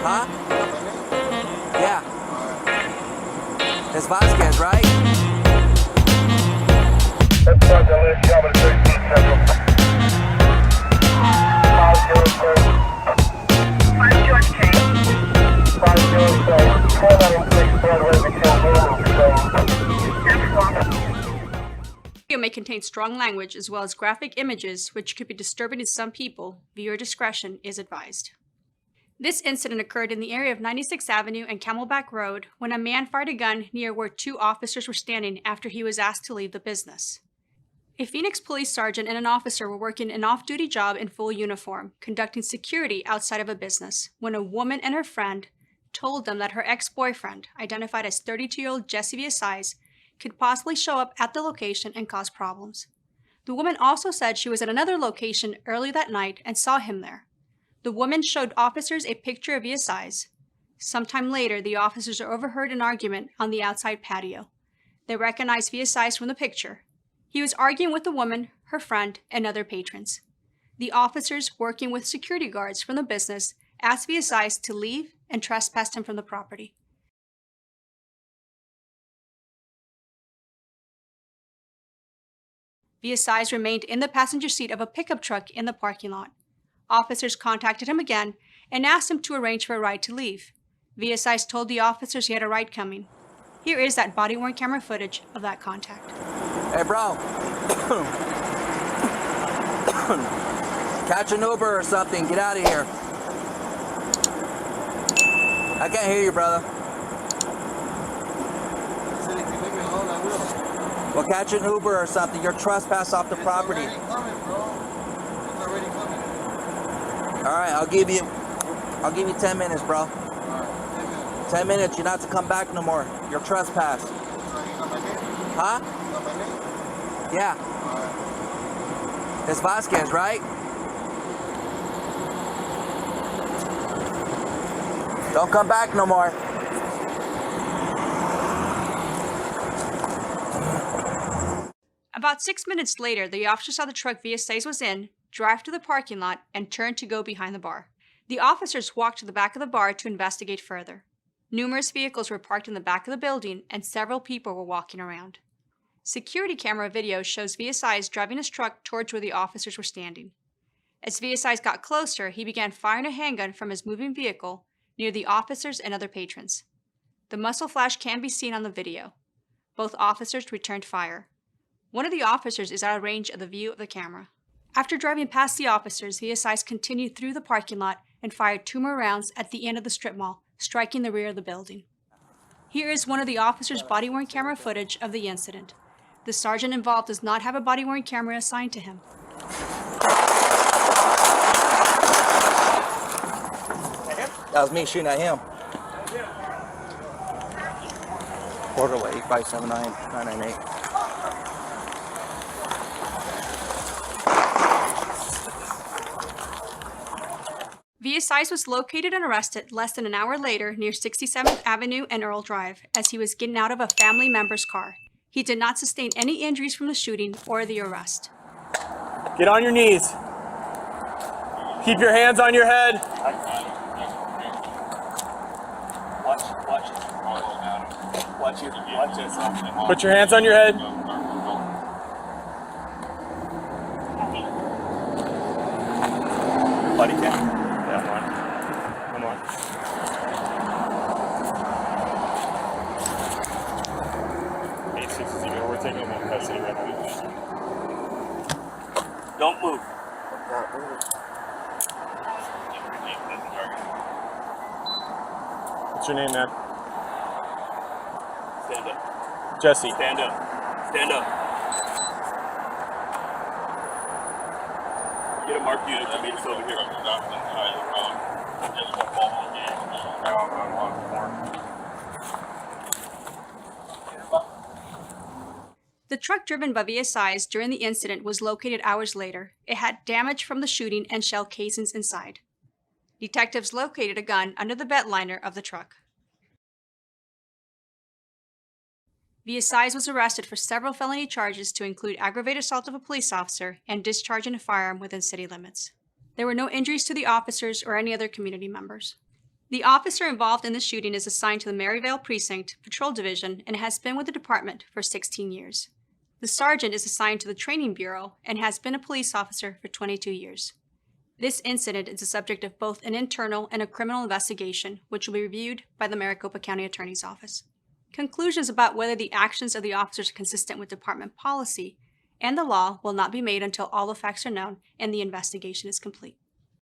Huh? Yeah. It's Vasquez, right? Video may contain strong language as well as graphic images which could be disturbing to some people. Viewer discretion is advised. This incident occurred in the area of 96th Avenue and Camelback Road when a man fired a gun near where two officers were standing after he was asked to leave the business. A Phoenix police sergeant and an officer were working an off-duty job in full uniform, conducting security outside of a business, when a woman and her friend told them that her ex-boyfriend, identified as 32-year-old Jesse Villasides, could possibly show up at the location and cause problems. The woman also said she was at another location early that night and saw him there. The woman showed officers a picture of Villasides. Sometime later, the officers are overheard an argument on the outside patio. They recognized Villasides from the picture. He was arguing with the woman, her friend, and other patrons. The officers, working with security guards from the business, asked Villasides to leave and trespassed him from the property. Villasides remained in the passenger seat of a pickup truck in the parking lot. Officers contacted him again and asked him to arrange for a ride to leave. Villasides told the officers he had a ride coming. Here is that body-worn camera footage of that contact. Hey, bro. Catch an Uber or something. Get out of here. I can't hear you, brother. Well, catch an Uber or something. You're trespass off the property. All right, I'll give you 10 minutes, bro. 10 minutes. You're not to come back no more. You're trespass. Huh? Yeah. It's Vasquez, right? Don't come back no more. About 6 minutes later, the officer saw the truck Villasides was in, drive to the parking lot, and turn to go behind the bar. The officers walked to the back of the bar to investigate further. Numerous vehicles were parked in the back of the building, and several people were walking around. Security camera video shows Villasides driving his truck towards where the officers were standing. As Villasides got closer, he began firing a handgun from his moving vehicle near the officers and other patrons. The muzzle flash can be seen on the video. Both officers returned fire. One of the officers is out of range of the view of the camera. After driving past the officers, Villasides continued through the parking lot and fired 2 more rounds at the end of the strip mall, striking the rear of the building. Here is one of the officers' body-worn camera footage of the incident. The sergeant involved does not have a body-worn camera assigned to him. That was me shooting at him. Borderway 8579998. Villasides was located and arrested less than an hour later near 67th Avenue and Earl Drive as he was getting out of a family member's car. He did not sustain any injuries from the shooting or the arrest. Get on your knees. Keep your hands on your head. Watch this. Put your hands on your head. Body cam. Come on. We're taking him in custody right now. Don't move. What's your name, man? Stand up. Jesse. Stand up. Stand up. Get a marked unit to meet us over here. The truck driven by Villasides during the incident was located hours later. It had damage from the shooting and shell casings inside. Detectives located a gun under the bed liner of the truck. Villasides was arrested for several felony charges to include aggravated assault of a police officer and discharging a firearm within city limits. There were no injuries to the officers or any other community members. The officer involved in the shooting is assigned to the Maryvale Precinct Patrol Division and has been with the department for 16 years. The sergeant is assigned to the Training Bureau and has been a police officer for 22 years. This incident is the subject of both an internal and a criminal investigation, which will be reviewed by the Maricopa County Attorney's Office. Conclusions about whether the actions of the officers are consistent with department policy and the law will not be made until all the facts are known and the investigation is complete.